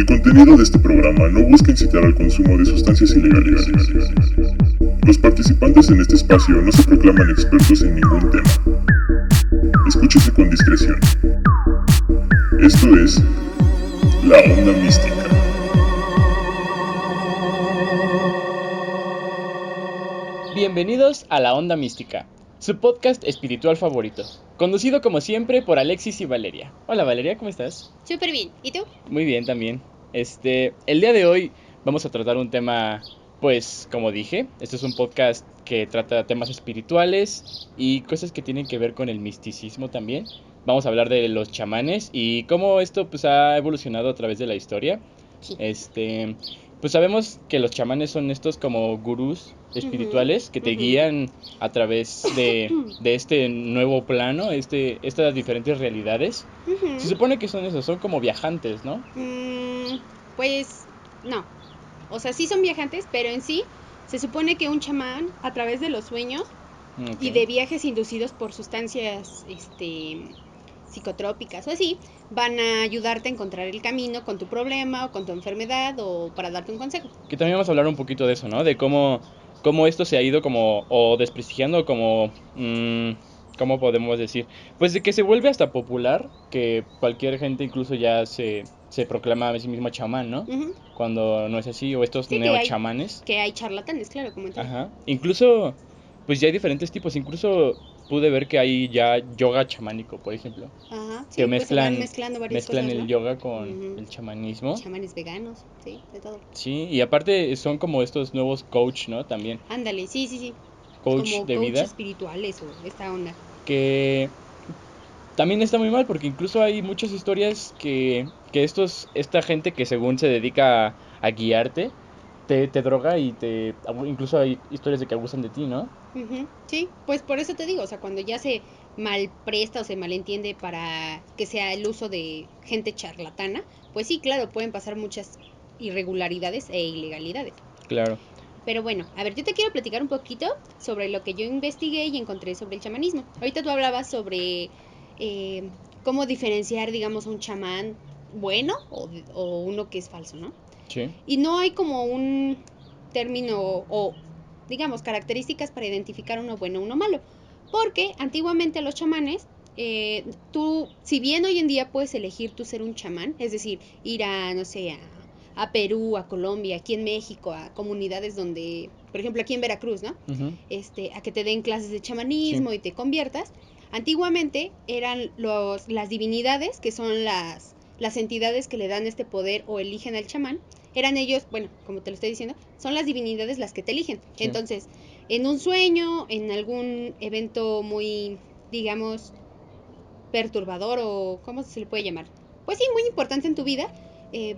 El contenido de este programa no busca incitar al consumo de sustancias ilegales. Los participantes en este espacio no se proclaman expertos en ningún tema. Escúchese con discreción. Esto es La Onda Mística. Bienvenidos a La Onda Mística, su podcast espiritual favorito, conducido como siempre por Alexis y Valeria. Hola Valeria, ¿cómo estás? Súper bien, ¿y tú? Muy bien también. El día de hoy vamos a tratar un tema, pues como dije, este es un podcast que trata temas espirituales y cosas que tienen que ver con el misticismo también. Vamos a hablar de los chamanes y cómo esto pues ha evolucionado a través de la historia. Sí. Pues sabemos que los chamanes son estos como gurús espirituales que te guían a través de este nuevo plano, estas diferentes realidades. Se supone que son esos, son como viajantes, ¿no? Pues no, o sea, sí son viajantes, pero en sí se supone que un chamán a través de los sueños y de viajes inducidos por sustancias psicotrópicas o así, van a ayudarte a encontrar el camino con tu problema o con tu enfermedad o para darte un consejo. Que también vamos a hablar un poquito de eso, ¿no? De cómo esto se ha ido como o desprestigiando, como ¿cómo podemos decir? Pues de que se vuelve hasta popular, que cualquier gente incluso ya se proclama a sí mismo chamán, ¿no? Cuando no es así, o estos Sí, neochamanes. que hay charlatanes, claro, como en todo. Ajá. Incluso, pues ya hay diferentes tipos. Incluso pude ver que hay ya yoga chamánico, por ejemplo. Ajá, sí, Que pues se van mezclando varias mezclan cosas, el ¿no? yoga con el chamanismo. Chamanes veganos, sí, de todo. Sí, y aparte son como estos nuevos coach, ¿no? También. Ándale, sí. Coach Como de coach vida. espirituales o esta onda. Que también está muy mal porque incluso hay muchas historias que esta gente que según se dedica a guiarte, te droga y incluso hay historias de que abusan de ti, ¿no? Sí, pues por eso te digo, o sea, cuando ya se malpresta o se malentiende para que sea el uso de gente charlatana, pues sí, claro, pueden pasar muchas irregularidades e ilegalidades. Claro. Pero bueno, a ver, yo te quiero platicar un poquito sobre lo que yo investigué y encontré sobre el chamanismo. Ahorita tú hablabas sobre cómo diferenciar, digamos, un chamán bueno o uno que es falso, ¿no? Sí. Y no hay como un término o, digamos, características para identificar uno bueno o uno malo. Porque antiguamente los chamanes, tú, si bien hoy en día puedes elegir tú ser un chamán, es decir, ir a, no sé, a Perú, a Colombia, aquí en México, a comunidades donde, por ejemplo, aquí en Veracruz, ¿no? A que te den clases de chamanismo y te conviertas. Antiguamente eran las divinidades, que son las entidades que le dan este poder o eligen al chamán, eran ellos, bueno, como te lo estoy diciendo, son las divinidades las que te eligen. Sí. Entonces, en un sueño, en algún evento muy, digamos, perturbador o ¿cómo se le puede llamar? Pues sí, muy importante en tu vida,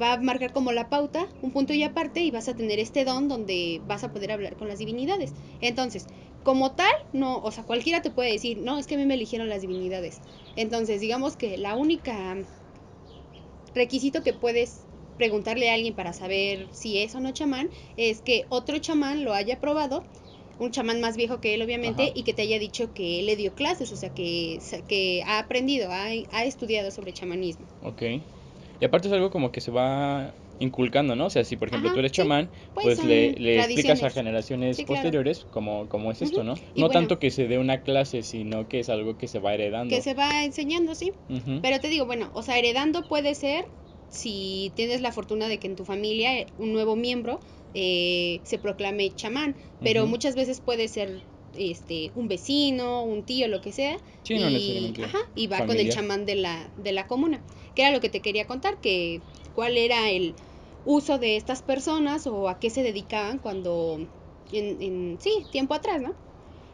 va a marcar como la pauta, un punto y aparte, y vas a tener este don donde vas a poder hablar con las divinidades. Entonces, como tal, no, o sea, cualquiera te puede decir, no, es que a mí me eligieron las divinidades. Entonces, digamos que la única requisito que puedes preguntarle a alguien para saber si es o no chamán es que otro chamán lo haya probado, un chamán más viejo que él obviamente. Ajá. Y que te haya dicho que él le dio clases, o sea, que ha aprendido, ha estudiado sobre chamanismo. Ok. Y aparte es algo como que se va inculcando, ¿no? O sea, si por ejemplo tú eres chamán, pues le explicas a generaciones posteriores cómo es esto, ¿no? Y no bueno, tanto que se dé una clase, sino que es algo que se va heredando. Que se va enseñando, sí. Pero te digo, bueno, o sea, heredando puede ser si tienes la fortuna de que en tu familia un nuevo miembro se proclame chamán, pero muchas veces puede ser un vecino, un tío, lo que sea. Sí, no necesariamente. Y va familiar con el chamán de la comuna. Que era lo que te quería contar, que cuál era el uso de estas personas o a qué se dedicaban cuando, tiempo atrás, ¿no?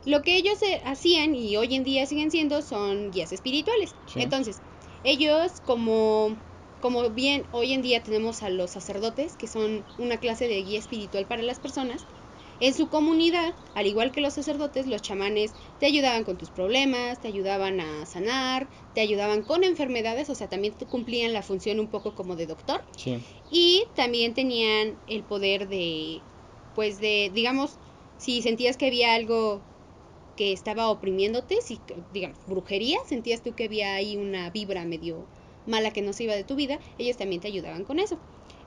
Lo que ellos hacían y hoy en día siguen siendo son guías espirituales. Sí. Entonces, ellos como bien hoy en día tenemos a los sacerdotes, que son una clase de guía espiritual para las personas, en su comunidad, al igual que los sacerdotes, los chamanes te ayudaban con tus problemas, te ayudaban a sanar, te ayudaban con enfermedades, o sea, también cumplían la función un poco como de doctor. Sí. Y también tenían el poder pues digamos, si sentías que había algo que estaba oprimiéndote, si, digamos, brujería, sentías tú que había ahí una vibra medio mala que no se iba de tu vida, ellos también te ayudaban con eso.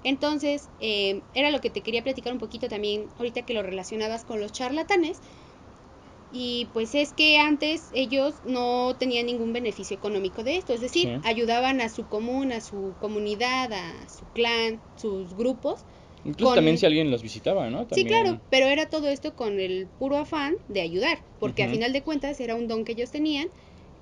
Entonces, era lo que te quería platicar un poquito también, ahorita que lo relacionabas con los charlatanes. Y pues es que antes ellos no tenían ningún beneficio económico de esto, es decir, Sí. ayudaban a su común, a su comunidad, a su clan, sus grupos. Incluso también si alguien los visitaba, ¿no? Sí, También. claro, pero era todo esto con el puro afán de ayudar, porque a Ujú. final de cuentas era un don que ellos tenían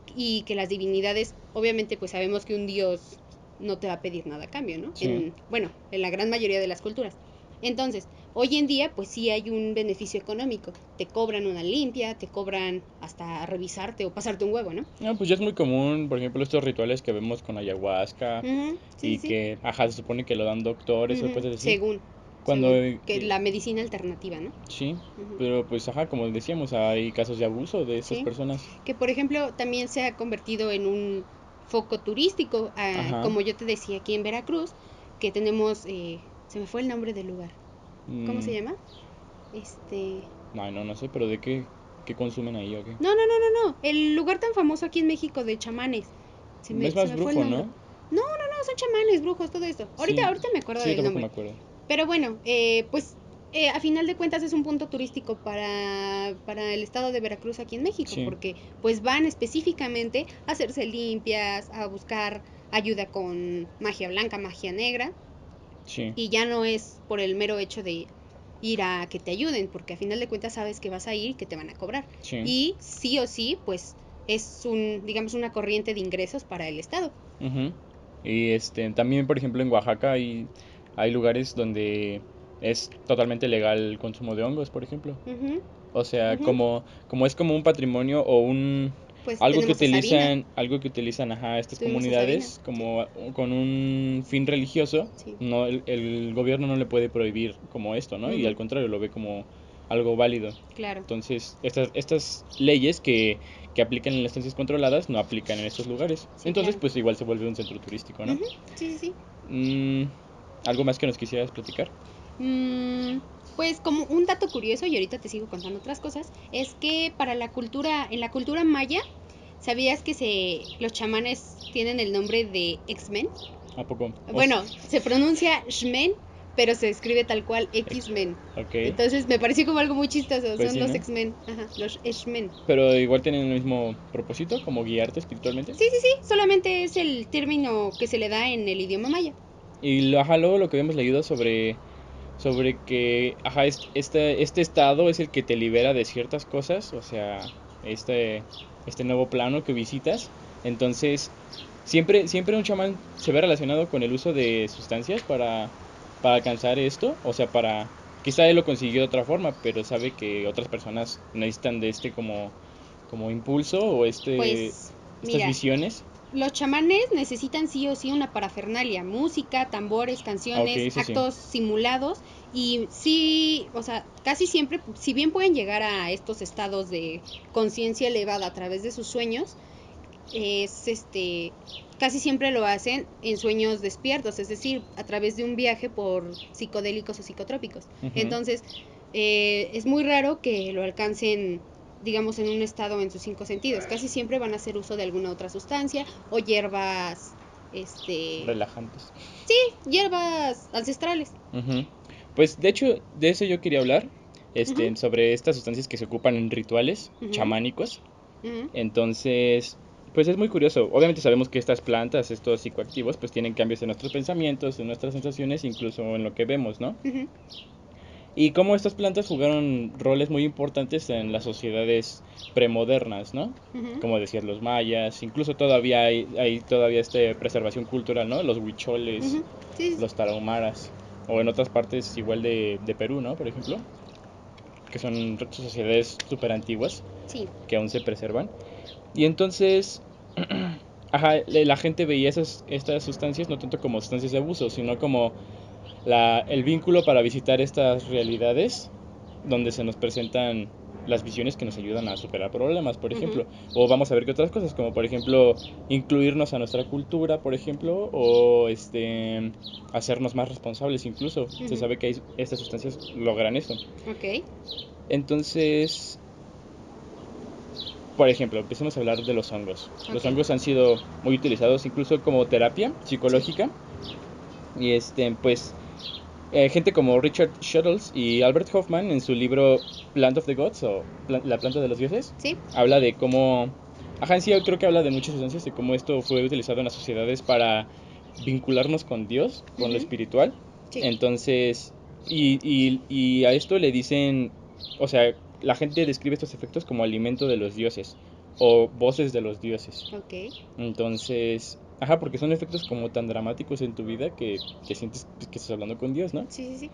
y que las divinidades, obviamente pues sabemos que un dios no te va a pedir nada a cambio, ¿no? Sí. Bueno, en la gran mayoría de las culturas. Entonces, hoy en día pues sí hay un beneficio económico, te cobran una limpia, te cobran hasta revisarte o pasarte un huevo, ¿no? No, pues ya es muy común, por ejemplo, estos rituales que vemos con ayahuasca Ujú, sí, y sí, sí. que, ajá, se supone que lo dan doctores o cosas así. Según, Cuando, que la medicina alternativa, ¿no? sí, Ujú. pero pues, ajá, como decíamos, hay casos de abuso de estas Sí, personas. que por ejemplo también se ha convertido en un foco turístico, Ajá. como yo te decía aquí en Veracruz, que tenemos, se me fue el nombre del lugar, ¿cómo se Mm, llama? Este, no sé, pero ¿de qué consumen ahí o qué? no, el lugar tan famoso aquí en México de chamanes, Es se más me fue el brujo, nombre. ¿no? No, son chamanes, brujos, todo esto. Sí, Ahorita me acuerdo sí, yo del tampoco me nombre. acuerdo. Pero bueno, pues a final de cuentas es un punto turístico para el estado de Veracruz aquí en México, Sí, porque pues van específicamente a hacerse limpias, a buscar ayuda con magia blanca, magia negra, sí, y ya no es por el mero hecho de ir a que te ayuden, porque a final de cuentas sabes que vas a ir y que te van a cobrar. sí. Y sí o sí, pues es digamos, una corriente de ingresos para el estado. Ujú. Y también, por ejemplo, en Oaxaca hay lugares donde es totalmente legal el consumo de hongos, por ejemplo. Ujú, O sea, ujú. como es como un patrimonio o Pues tenemos a Sabina, algo que utilizan, ajá, estas tuvimos a Sabina, comunidades como con un fin religioso, sí. no, el gobierno no le puede prohibir como esto, ¿no? Y al Ujú, contrario, lo ve como algo válido. claro. Entonces, estas leyes que aplican en las estancias controladas no aplican en estos lugares. Sí, Entonces, claro. pues igual se vuelve un centro turístico, ¿no? Ujú, sí, sí, sí. Mm, ¿Algo más que nos quisieras platicar? Mm, pues como un dato curioso, y ahorita te sigo contando otras cosas, es que en la cultura maya, ¿sabías que los chamanes tienen el nombre de X-Men? ¿A poco? Bueno, se pronuncia Shmen, pero se escribe tal cual Ex- X-Men. ok, Entonces me pareció como algo muy chistoso, pues son sí, los ¿no? X-Men, ajá, los Shmen. Pero igual tienen el mismo propósito, como guiarte espiritualmente. Sí, sí, sí, solamente es el término que se le da en el idioma maya. Y ajá, luego lo que habíamos leído sobre que, ajá, este estado es el que te libera de ciertas cosas, o sea, este, este nuevo plano que visitas. Entonces, siempre un chamán se ve relacionado con el uso de sustancias para alcanzar esto, o sea, quizá él lo consiguió de otra forma, pero sabe que otras personas necesitan de como impulso o Pues estas mira, visiones. los chamanes necesitan sí o sí una parafernalia, música, tambores, Ah, ok, canciones, eso sí. actos simulados y sí, o sea, casi siempre, si bien pueden llegar a estos estados de conciencia elevada a través de sus sueños, es casi siempre lo hacen en sueños despiertos, es decir, a través de un viaje por psicodélicos o psicotrópicos. Ujú. Entonces, es muy raro que lo alcancen, digamos, en un estado en sus cinco sentidos. Casi siempre van a hacer uso de alguna otra sustancia o hierbas, Relajantes. sí, hierbas ancestrales. Ujú. Pues de hecho, de eso yo quería hablar, Ujú, sobre estas sustancias que se ocupan en rituales ujú, chamánicos. ujú, Entonces, pues es muy curioso. Obviamente sabemos que estas plantas, estos psicoactivos, pues tienen cambios en nuestros pensamientos, en nuestras sensaciones, incluso en lo que vemos, ¿no? ujú, Y cómo estas plantas jugaron roles muy importantes en las sociedades premodernas, ¿no? ujú, Como decían los mayas, incluso todavía hay todavía preservación cultural, ¿no? Los huicholes, ujú. Sí, sí, sí. los tarahumaras, o en otras partes igual de Perú, ¿no? Por ejemplo, que son sociedades súper antiguas Sí. que aún se preservan. Y entonces, ajá, la gente veía estas sustancias no tanto como sustancias de abuso, sino como el vínculo para visitar estas realidades donde se nos presentan las visiones que nos ayudan a superar problemas, por Ujú, ejemplo. O vamos a ver que otras cosas, como por ejemplo incluirnos a nuestra cultura, por ejemplo, o hacernos más responsables incluso. Se ujú. sabe que estas sustancias logran eso. Ok. Entonces, por ejemplo, empecemos a hablar de los hongos. Los Ok. hongos han sido muy utilizados incluso como terapia Sí. psicológica y pues gente como Richard Shuttles y Albert Hoffman en su libro Plant of the Gods o La planta de los dioses, Sí. habla de cómo, ajá, en sí yo creo que habla de muchas sustancias, de cómo esto fue utilizado en las sociedades para vincularnos con Dios, con lo Ujú. espiritual. Sí. Entonces, y a esto le dicen, o sea, la gente describe estos efectos como alimento de los dioses o voces de los dioses. Ok. Entonces, ajá, porque son efectos como tan dramáticos en tu vida que sientes que estás hablando con Dios, ¿no? Sí, sí, sí.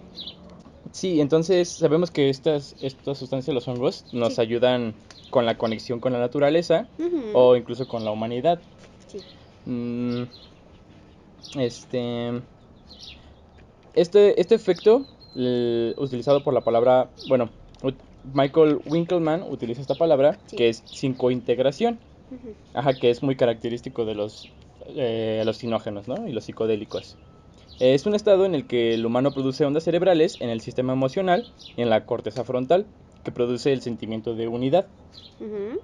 Sí, entonces sabemos que estas sustancias, los hongos, nos Sí. ayudan con la conexión con la naturaleza Ujú. o incluso con la humanidad. Sí. Mm, este, este efecto, utilizado por la palabra, bueno, Michael Winkelmann utiliza esta palabra, Sí. que es psicointegración, Ujú. ajá, que es muy característico de los alucinógenos, ¿no? Y los psicodélicos. Es un estado en el que el humano produce ondas cerebrales en el sistema emocional y en la corteza frontal, que produce el sentimiento de unidad. Ujú.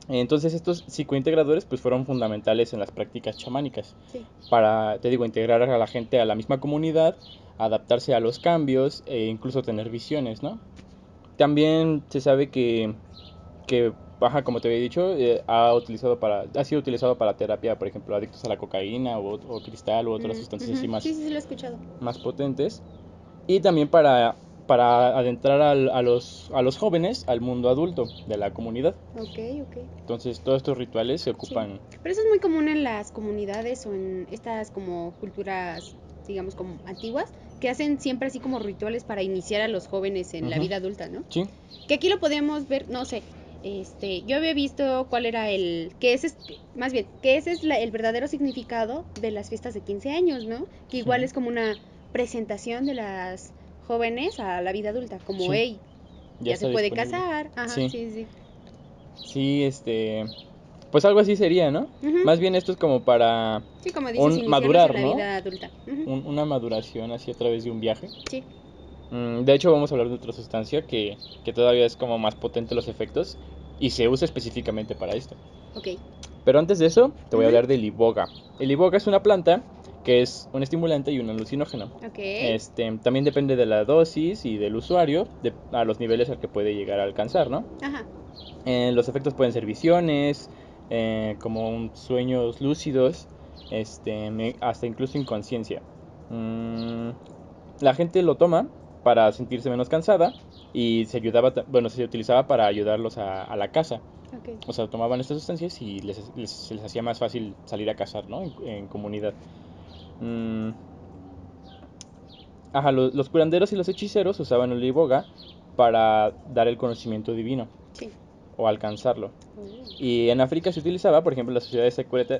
Entonces estos psicointegradores pues fueron fundamentales en las prácticas chamánicas Sí. para, te digo, integrar a la gente a la misma comunidad, adaptarse a los cambios e incluso tener visiones, ¿no? También se sabe que baja, como te había dicho, ha sido utilizado para terapia, por ejemplo, adictos a la cocaína o cristal u otras sustancias así Ujú. Sí, sí, sí, lo he escuchado. más potentes. Y también para adentrar a los jóvenes al mundo adulto de la comunidad. Ok, ok. Entonces todos estos rituales se Sí. ocupan. Pero eso es muy común en las comunidades o en estas como culturas, digamos, como antiguas, que hacen siempre así como rituales para iniciar a los jóvenes en la Ujú. vida adulta, ¿no? Sí, Que aquí lo podemos ver, no sé, yo había visto cuál era más bien, que ese es el verdadero significado de las fiestas de 15 años, ¿no? Que igual sí, es como una presentación de las jóvenes a la vida adulta, como, sí, hey, ya ya se está puede disponible. casar, ajá, Sí, sí, sí. sí, pues algo así sería, ¿no? Ujú. Más bien esto es como para Sí, como dices, un iniciarlos en madurar, la ¿no? vida adulta. Ujú. Una maduración así a través de un viaje. Sí, De hecho, vamos a hablar de otra sustancia que todavía es como más potente los efectos y se usa específicamente para esto. ok. Pero antes de eso, te voy a Ujú. hablar del iboga. El iboga es una planta que es un estimulante y un alucinógeno. Ok. También depende de la dosis y del usuario, a los niveles al que puede llegar a alcanzar, ¿no? Ajá. Los efectos pueden ser visiones, como sueños lúcidos, hasta incluso inconsciencia. Mm, la gente lo toma para sentirse menos cansada y se utilizaba para ayudarlos a la caza. Ok. O sea, tomaban estas sustancias y se les hacía más fácil salir a cazar, ¿no? En comunidad. Mm, ajá, los curanderos y los hechiceros usaban el iboga para dar el conocimiento divino Sí. o alcanzarlo. Oh. Y en África se utilizaba, por ejemplo, las sociedades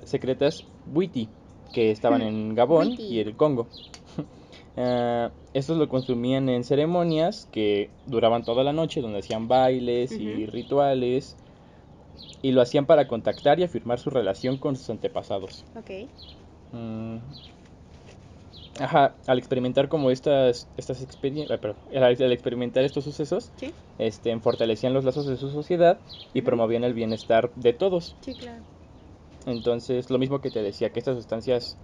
secretas Bwiti, que estaban en Gabón y Witty. el Congo. Estos lo consumían en ceremonias que duraban toda la noche, donde hacían bailes Ujú. y rituales, y lo hacían para contactar y afirmar su relación con sus antepasados. Ok. Mm, Ajá, al experimentar como estas experiencias, al experimentar estos sucesos, Sí. fortalecían los lazos de su sociedad y Ujú. promovían el bienestar de todos. Sí, claro. Entonces, lo mismo que te decía, que estas sustancias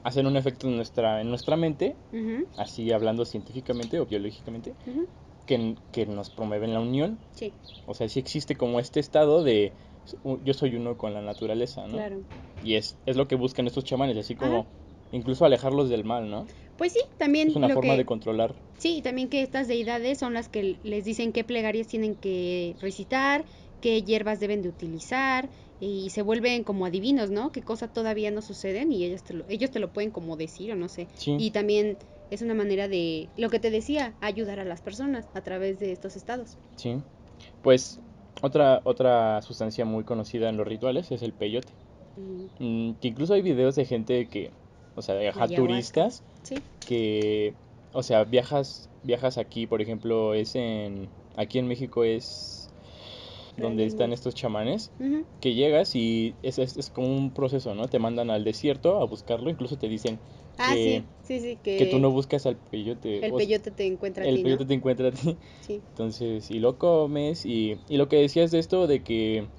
hacen un efecto en nuestra mente, Ujú. así hablando científicamente o biológicamente, Ujú. que nos promueven la unión. Sí, O sea, sí existe como este estado de yo soy uno con la naturaleza, ¿no? claro. Y es lo que buscan estos chamanes, así Ajá. como incluso alejarlos del mal, ¿no? Pues sí, Es también una forma de controlar. sí, también que estas deidades son las que les dicen qué plegarias tienen que recitar, qué hierbas deben de utilizar y se vuelven como adivinos, ¿no? Qué cosas todavía no suceden y ellos te lo pueden como decir o no sé. Sí, Y también es una manera de, lo que te decía, ayudar a las personas a través de estos estados. sí. Pues otra sustancia muy conocida en los rituales es el peyote. Mm, Que incluso hay videos de gente que, o sea, la ayahuasca. turistas Sí. que, o sea, viajas aquí, por ejemplo, aquí en México es Playa donde del están Muerto. estos chamanes, Ujú. que llegas y es como un proceso, ¿no? Te mandan al desierto a buscarlo, incluso te dicen Ah, sí, sí, sí, que tú que no buscas al peyote, el peyote te encuentra a el ti, ¿no? peyote te encuentra a ti. Sí. Entonces, y lo comes, y lo que decías de esto, de que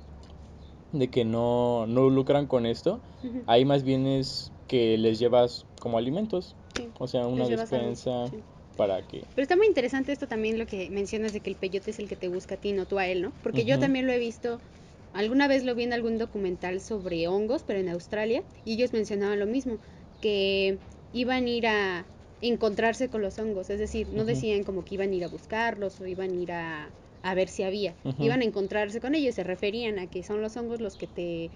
no lucran con esto, Ujú. ahí más bien es que les llevas como alimentos. Sí. O sea, una Les llevas algo, despensa sí. para que... Pero está muy interesante esto también, lo que mencionas de que el peyote es el que te busca a ti, no tú a él, ¿no? Porque yo Ujú. también lo he visto, alguna vez lo vi en algún documental sobre hongos, pero en Australia, y ellos mencionaban lo mismo, que iban a ir a encontrarse con los hongos, es decir, no Ujú. decían como que iban a ir a buscarlos o iban a ir a ver si había, Ujú. iban a encontrarse con ellos, se referían a que son los hongos los que te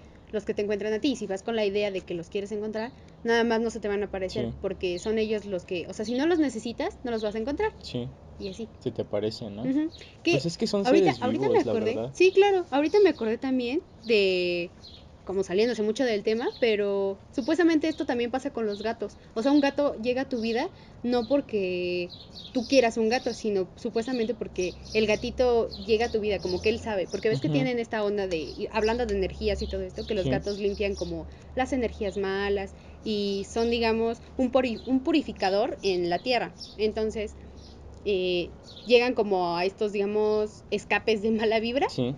encuentran a ti, y si vas con la idea de que los quieres encontrar, nada más no se te van a aparecer, Sí. porque son ellos los que, o sea, si no los necesitas, no los vas a encontrar, Sí, y así. se te parece, ¿no? Ujú. Que Pues es que son ahorita, seres ahorita me vivos, la acordé, verdad. sí, claro, ahorita me acordé también de, como saliéndose mucho del tema, pero supuestamente esto también pasa con los gatos. O sea, un gato llega a tu vida no porque tú quieras un gato, sino supuestamente porque el gatito llega a tu vida, como que él sabe, porque ves que Ujú. tienen esta onda de, hablando de energías y todo esto, que los Sí. gatos limpian como las energías malas y son, digamos, un purificador en la tierra. Entonces, llegan como a estos, digamos, escapes de mala vibra Sí,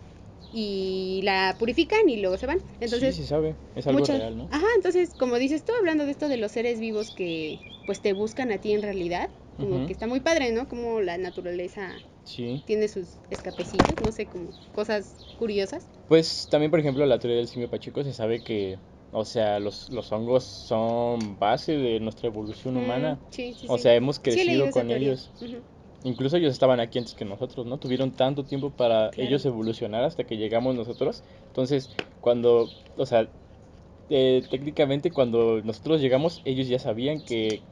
y la purifican y luego se van. sí, Entonces, se sabe, es algo muchos, real, ¿no? ajá, entonces, como dices tú, hablando de esto de los seres vivos que pues te buscan a ti en realidad, como Ujú. que está muy padre, ¿no? Como la naturaleza Sí. tiene sus escapecitos, no sé, como cosas curiosas. Pues también, por ejemplo, la teoría del simio pacheco se sabe que, o sea, los hongos son base de nuestra evolución humana. Sí, sí, O sí. sea, hemos Sí he leído crecido esa con teoría. ellos. Ujú, Incluso ellos estaban aquí antes que nosotros, ¿no? Tuvieron tanto tiempo para claro. ellos evolucionar hasta que llegamos nosotros. Entonces, cuando, o sea, técnicamente cuando nosotros llegamos, ellos ya sabían que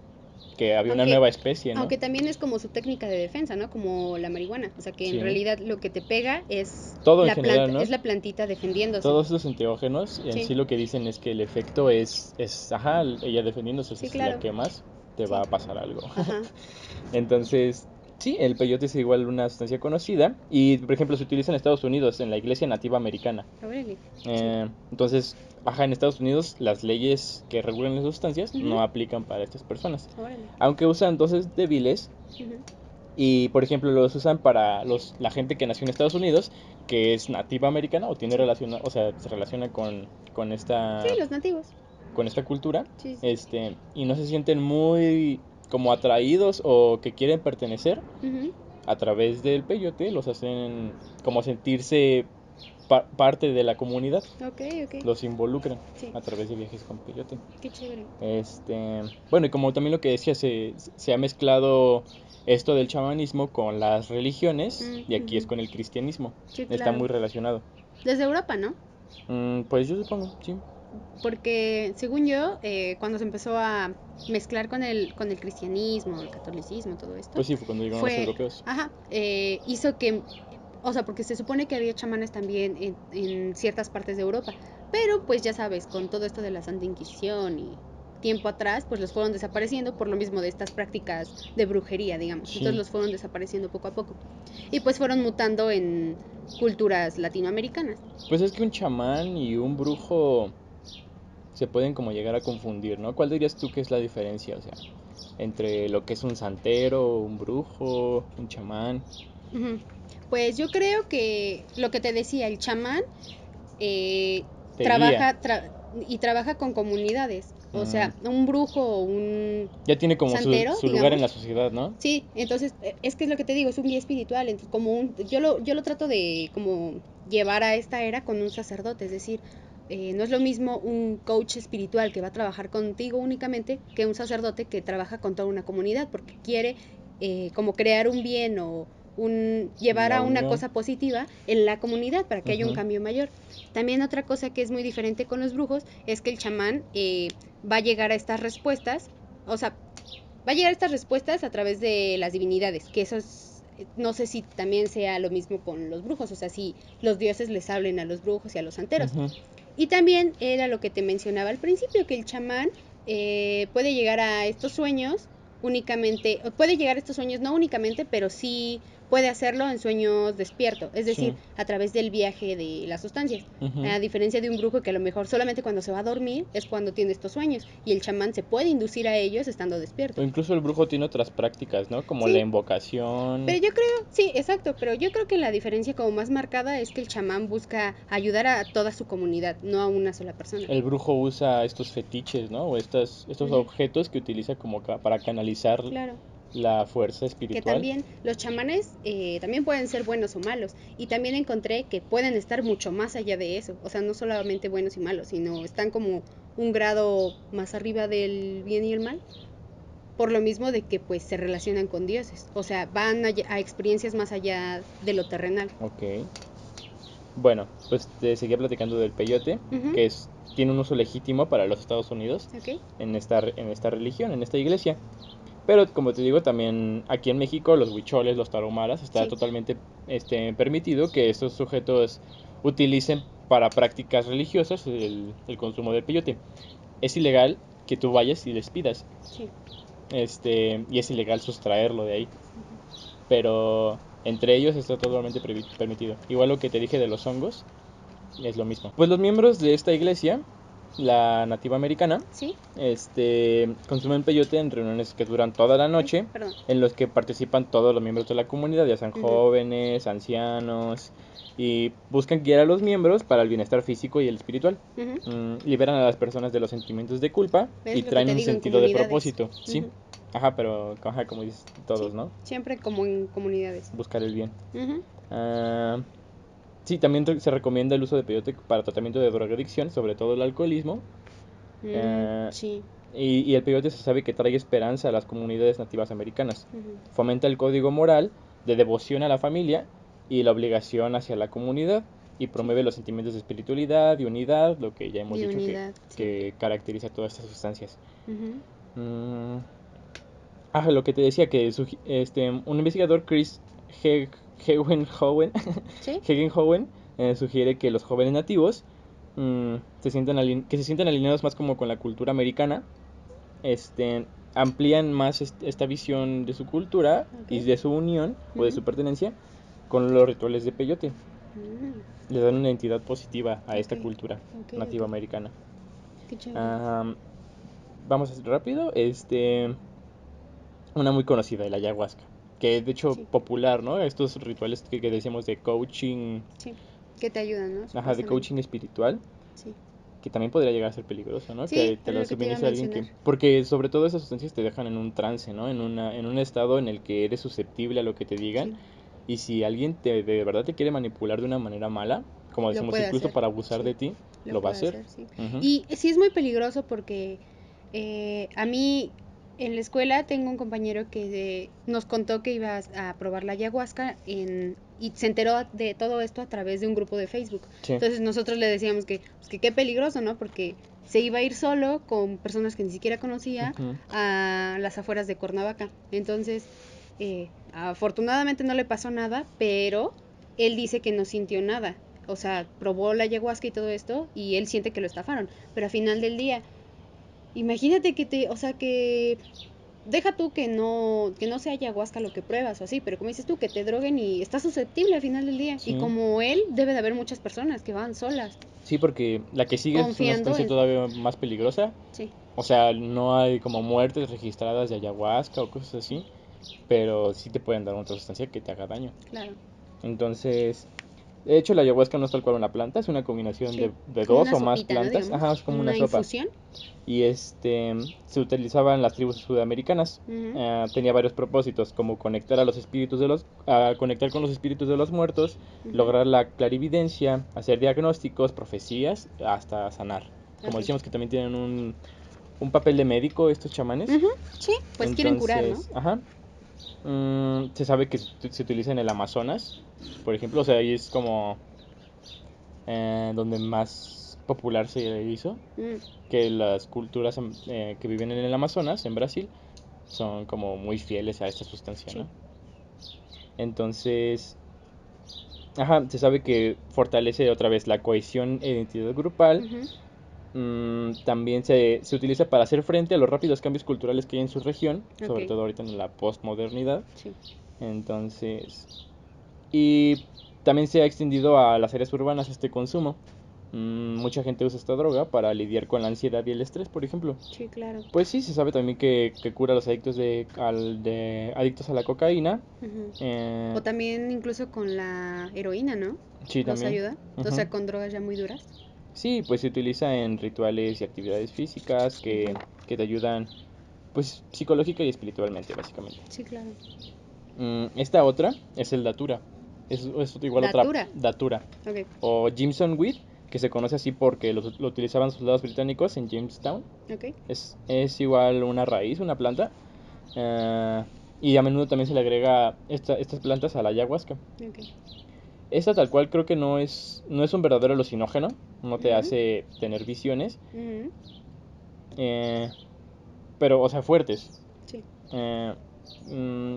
había una Aunque, nueva especie, ¿no? aunque también es como su técnica de defensa, ¿no? Como la marihuana. O sea, que en Sí. realidad lo que te pega es Todo en la planta, general, ¿no? es la plantita defendiéndose. Todos estos enteógenos en Sí, sí lo que dicen es que el efecto ajá, ella defendiéndose, o sea, sí, si la claro. quemas, te va Sí. a pasar algo. Ajá. Entonces, sí, el peyote es igual una sustancia conocida y, por ejemplo, se utiliza en Estados Unidos, en la iglesia nativa americana. Órale. Sí. Entonces, ajá, en Estados Unidos las leyes que regulan las sustancias Ujú. no aplican para estas personas. Órale. Aunque usan dosis débiles Ujú. y, por ejemplo, los usan para la gente que nació en Estados Unidos, que es nativa americana o tiene Sí. relación, o sea, se relaciona con Sí, esta los nativos. cultura, Sí, sí. y no se sienten muy como atraídos o que quieren pertenecer Ujú. a través del peyote, los hacen como sentirse parte de la comunidad, Ok, ok. los involucran Sí, a través de viajes con peyote. qué chévere. Bueno, y como también lo que decía, se ha mezclado esto del chamanismo con las religiones, y aquí es Ujú. con el cristianismo. Sí, Está claro. muy relacionado. Desde Europa, ¿no? Pues yo supongo, sí. Porque según yo, cuando se empezó a mezclar con el cristianismo, el catolicismo, todo esto, Pues sí, fue cuando llegaron los fue, europeos. ajá, hizo que, o sea, porque se supone que había chamanes también en ciertas partes de Europa, pero pues ya sabes, con todo esto de la Santa Inquisición y tiempo atrás, pues los fueron desapareciendo por lo mismo de estas prácticas de brujería, digamos. Entonces Sí. los fueron desapareciendo poco a poco. Y pues fueron mutando en culturas latinoamericanas. Pues es que un chamán y un brujo se pueden como llegar a confundir, ¿no? ¿Cuál dirías tú que es la diferencia? O sea, entre lo que es un santero, un brujo, un chamán. Ujú. Pues yo creo que lo que te decía, el chamán eh, Te guía. trabaja con comunidades. O sea, un brujo o un Ya tiene como santero, su lugar en digamos. la sociedad, ¿no? Sí, entonces es que es lo que te digo, es un guía espiritual. Entonces, yo lo trato de como llevar a esta era con un sacerdote, es decir, no es lo mismo un coach espiritual que va a trabajar contigo únicamente que un sacerdote que trabaja con toda una comunidad porque quiere como crear un bien o llevar La a una unión. cosa positiva en la comunidad para que haya un Ujú. cambio mayor. También otra cosa que es muy diferente con los brujos es que el chamán va a llegar a estas respuestas, o sea, va a llegar a estas respuestas a través de las divinidades, que eso es, no sé si también sea lo mismo con los brujos, o sea, si los dioses les hablen a los brujos y a los santeros. Ujú. Y también era lo que te mencionaba al principio, que el chamán puede llegar a estos sueños únicamente, puede llegar a estos sueños no únicamente, pero sí puede hacerlo en sueños despierto, es decir, Sí. a través del viaje de las sustancias. Ujú. A diferencia de un brujo que a lo mejor solamente cuando se va a dormir es cuando tiene estos sueños, y el chamán se puede inducir a ellos estando O despierto. incluso el brujo tiene otras prácticas, ¿no? Como la Sí, invocación. pero yo creo, sí, exacto, pero yo creo que la diferencia como más marcada es que el chamán busca ayudar a toda su comunidad, no a una sola persona. El brujo usa estos fetiches, ¿no? O estos Ujú. objetos que utiliza como para canalizar Claro. la fuerza Que espiritual. también los chamanes también pueden ser buenos o malos, y también encontré que pueden estar mucho más allá de eso, o sea, no solamente buenos y malos, sino están como un grado más arriba del bien y el mal, por lo mismo de que pues se relacionan con dioses, o sea, van a experiencias más allá de lo terrenal. Ok. Bueno, pues te seguía platicando del peyote, Ujú. que tiene un uso legítimo para los Estados Unidos Ok. en esta religión, en esta iglesia. Pero como te digo, también aquí en México los huicholes, los tarahumaras, está Sí. totalmente permitido que estos sujetos utilicen para prácticas religiosas el consumo del peyote. Es ilegal que tú vayas y les pidas, Sí. y es ilegal sustraerlo de ahí, pero entre ellos está totalmente permitido. Igual lo que te dije de los hongos, es lo mismo. Pues los miembros de esta iglesia, la nativa americana, Sí. consumen peyote en reuniones que duran toda la noche, Perdón. en los que participan todos los miembros de la comunidad, ya sean Ujú. jóvenes, ancianos, y buscan guiar a los miembros para el bienestar físico y el espiritual. Ujú. Liberan a las personas de los sentimientos de culpa ¿Ves y lo que traen te un digo en sentido de comunidades? propósito. Sí, Ujú. ajá, pero ajá, como dices todos, Sí, ¿no? siempre como en comunidades. Buscar el bien. Ujú. Ah, sí, también se recomienda el uso de peyote para tratamiento de drogadicción, sobre todo el alcoholismo. Sí. Y el peyote se sabe que trae esperanza a las comunidades nativas americanas. Ujú. Fomenta el código moral de devoción a la familia y la obligación hacia la comunidad. Y promueve los sentimientos de espiritualidad y unidad, lo que ya hemos De dicho unidad, sí. que caracteriza todas estas sustancias. Ujú. Mm, lo que te decía, que un investigador, Chris Hegenhoven, Sí. Hegenhoven, sugiere que los jóvenes nativos que se sientan alineados más como con la cultura americana, amplían más esta visión de su cultura y Ok. de su unión o de Ujú. su pertenencia con los rituales de peyote. Mm. Le dan una identidad positiva a esta Ok. cultura Ok, nativa ok. americana. Qué chévere. Am, Vamos a hacer rápido. Una muy conocida, el ayahuasca, que es de hecho Sí. popular, ¿no? Estos rituales que decíamos de coaching, Sí. Que te ayudan, ¿no? ajá, de Supuestamente. coaching espiritual, Sí. que también podría llegar a ser peligroso, ¿no? Sí, Que te era lo lo que te iba a suministre alguien mencionar. porque sobre todo esas sustancias te dejan en un trance, ¿no? En un estado en el que eres susceptible a lo que te digan, Sí. y si alguien de verdad te quiere manipular de una manera mala, como Lo decimos, puede incluso hacer. para abusar de Sí. ti, Lo lo va a puede hacer. hacer, sí. Ujú. Y sí es muy peligroso porque a mí en la escuela tengo un compañero que nos contó que iba a probar la ayahuasca y se enteró de todo esto a través de un grupo de Facebook. Sí. Entonces nosotros le decíamos que, pues, que qué peligroso, ¿no? Porque se iba a ir solo con personas que ni siquiera conocía Ujú. a las afueras de Cuernavaca. Entonces, afortunadamente no le pasó nada, pero él dice que no sintió nada. O sea, probó la ayahuasca y todo esto y él siente que lo estafaron. Pero al final del día, imagínate o sea, que deja tú que no sea ayahuasca lo que pruebas o así, pero como dices tú, que te droguen y estás susceptible al final del día. Y Sí. como él, debe de haber muchas personas que van solas, Sí, porque la que sigue es una confiando sustancia en... todavía más peligrosa. Sí, O sea, no hay como muertes registradas de ayahuasca o cosas así, pero sí te pueden dar otra sustancia que te haga daño. claro. Entonces, de hecho, la ayahuasca no es tal cual una planta, es una combinación Sí, de como dos una o más sopita, ¿no? plantas. Ajá, Digamos, es como una una sopa. infusión. Y se utilizaba en las tribus sudamericanas. Ujú. Tenía varios propósitos, como conectar con los espíritus de los muertos, Ujú. lograr la clarividencia, hacer diagnósticos, profecías, hasta sanar. Como Ok. decíamos que también tienen un papel de médico estos chamanes. Ujú. Sí, pues quieren curar, ¿no? Entonces, ajá. Se sabe que se utiliza en el Amazonas, por ejemplo, o sea, ahí es como donde más popular se hizo, Mm. que las culturas que viven en el Amazonas, en Brasil, son como muy fieles a esta sustancia, Sí. ¿no? Entonces, ajá, se sabe que fortalece otra vez la cohesión e identidad grupal. Ujú. También se utiliza para hacer frente a los rápidos cambios culturales que hay en su región, sobre Ok. todo ahorita en la postmodernidad. Sí. Entonces, y también se ha extendido a las áreas urbanas este consumo. Mucha gente usa esta droga para lidiar con la ansiedad y el estrés, por ejemplo. Sí, claro. Pues sí, se sabe también que cura a los adictos adictos a la cocaína. Ujú. Eh, O también incluso con la heroína, ¿no? sí, Los también. ayuda. O Ujú. sea, con drogas ya muy duras. Sí, pues se utiliza en rituales y actividades físicas Ujú. que te ayudan, pues, psicológica y espiritualmente, básicamente. Sí, claro. Esta otra es el datura. Es igual otra Datura. datura. Ok. O Jameson Weed, que se conoce así porque lo utilizaban soldados británicos en Jamestown. Ok. Es igual una raíz, una planta. eh, y a menudo también se le agrega estas plantas a la ayahuasca. Ok. Esta tal cual creo que no es un verdadero alucinógeno, no te Ujú. hace tener visiones, Ujú. eh, pero, o sea, fuertes. Sí. Eh,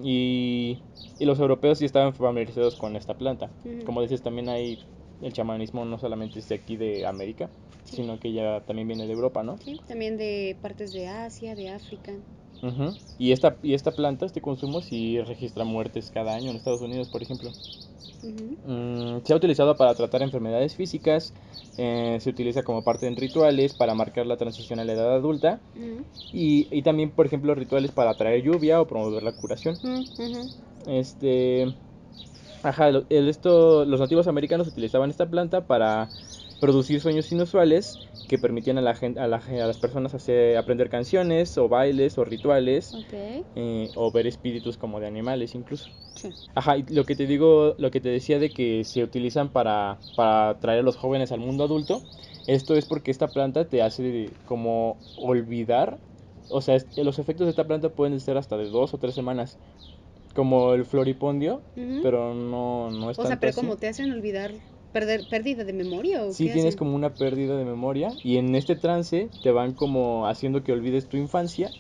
y los europeos sí estaban familiarizados con esta planta. Ujú. Como dices, también hay el chamanismo no solamente es de aquí de América, Sí. sino que ya también viene de Europa, ¿no? Sí. También de partes de Asia, de África. Ujú. Y esta planta, este consumo, sí registra muertes cada año en Estados Unidos, por ejemplo. Ujú. Se ha utilizado para tratar enfermedades físicas, se utiliza como parte en rituales para marcar la transición a la edad adulta Ujú. y también, por ejemplo, rituales para atraer lluvia o promover la curación. Ujú. Este, los nativos americanos utilizaban esta planta para producir sueños inusuales que permitían a a las personas aprender canciones o bailes o rituales Ok. o ver espíritus como de animales incluso. Sí. Ajá, y lo que te digo, lo que te decía de que se utilizan para traer a los jóvenes al mundo adulto, esto es porque esta planta te hace como olvidar, o sea, los efectos de esta planta pueden ser hasta de 2 o 3 semanas, como el floripondio, Ujú. pero no es O sea, tanto pero así. ¿cómo te hacen olvidar, pérdida de memoria o Sí qué tienes hacen? como una pérdida de memoria y en este trance te van como haciendo que olvides tu infancia,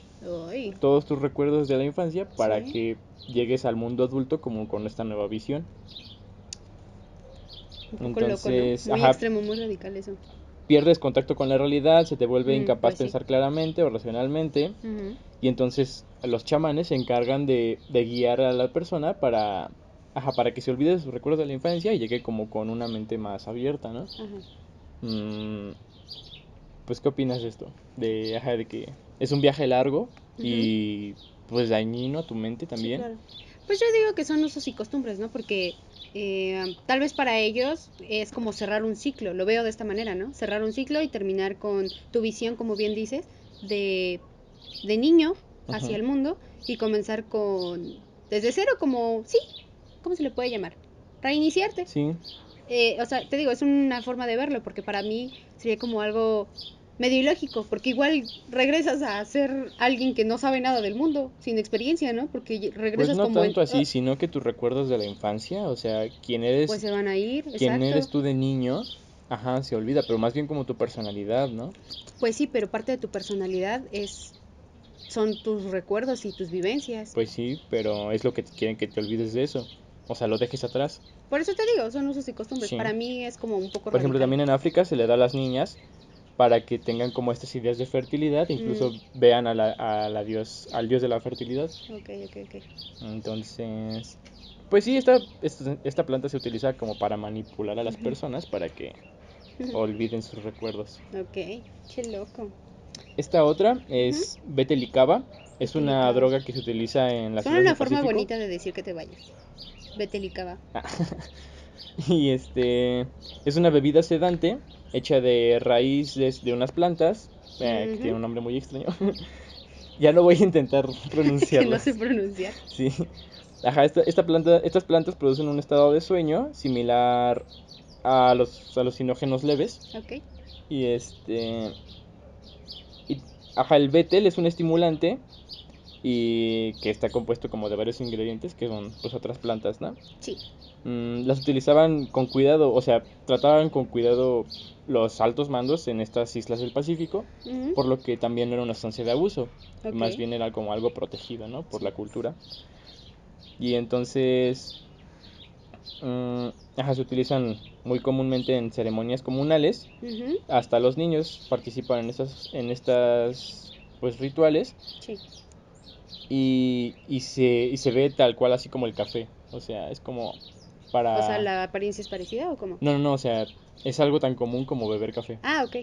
Ay, todos tus recuerdos de la infancia, para sí. que llegues al mundo adulto como con esta nueva visión. Un poco loco, ¿no? Entonces, Muy ajá, extremo, muy radical eso. pierdes contacto con la realidad, se te vuelve incapaz Pues de sí. pensar claramente o racionalmente, Ujú. y entonces los chamanes se encargan de guiar a la persona para que se olvide de sus recuerdos de la infancia y llegue como con una mente más abierta, ¿no? Ajá. Mm, pues, ¿qué opinas de esto? De que es un viaje largo Ujú. y pues dañino a tu mente Sí, también. claro. Pues yo digo que son usos y costumbres, ¿no? Porque tal vez para ellos es como cerrar un ciclo, lo veo de esta manera, ¿no? Cerrar un ciclo y terminar con tu visión, como bien dices, de, de niño hacia Ujú. el mundo y comenzar desde cero, como, sí, ¿cómo se le puede llamar? Reiniciarte. Sí, O sea, te digo, es una forma de verlo, porque para mí sería como algo medio ilógico, porque igual regresas a ser alguien que no sabe nada del mundo, sin experiencia, ¿no? Porque pues regresas no como tanto así, sino que tus recuerdos de la infancia, o sea, pues se van a ir, quién exacto. eres tú de niño, ajá, se olvida, pero más bien como tu personalidad, ¿no? Pues sí, pero parte de tu personalidad son tus recuerdos y tus vivencias. Pues sí, pero es lo que quieren que te olvides de eso. O sea, lo dejes atrás. Por eso te digo, son usos y costumbres. Sí. Para mí es como un poco Por ejemplo, radical. también en África se le da a las niñas para que tengan como estas ideas de fertilidad, Mm, incluso vean al dios de la fertilidad. ok, ok, ok. Entonces, pues sí, esta planta se utiliza como para manipular a las Ujú. personas para que olviden sus recuerdos. Ok, qué loco. Esta otra Ujú. es Betelicava. Es una Betelicaba. droga que se utiliza en las Suena islas una del forma Pacífico. bonita de decir que te vayas. Betelicaba. Y es una bebida sedante hecha de raíces de unas plantas que Ujú. tiene un nombre muy extraño. Ya no voy a intentar Que no sé pronunciarlas. pronunciar. Sí. Ajá, estas plantas producen un estado de sueño similar a los alucinógenos leves. Ok. Y y, el betel es un estimulante y que está compuesto como de varios ingredientes que son pues otras plantas, ¿no? Sí. Las utilizaban con cuidado, o sea, trataban con cuidado los altos mandos en estas islas del Pacífico, Ujú. por lo que también no era una estancia de abuso, Ok. más bien era como algo protegido, ¿no? Por Sí. la cultura. Y entonces, se utilizan muy comúnmente en ceremonias comunales, Ujú. hasta los niños participan en estas pues rituales. Sí. y se ve tal cual así como el café. O sea, es como O sea, para... ¿la apariencia es parecida o cómo? No, o sea, es algo tan común como beber café. Ah, ok.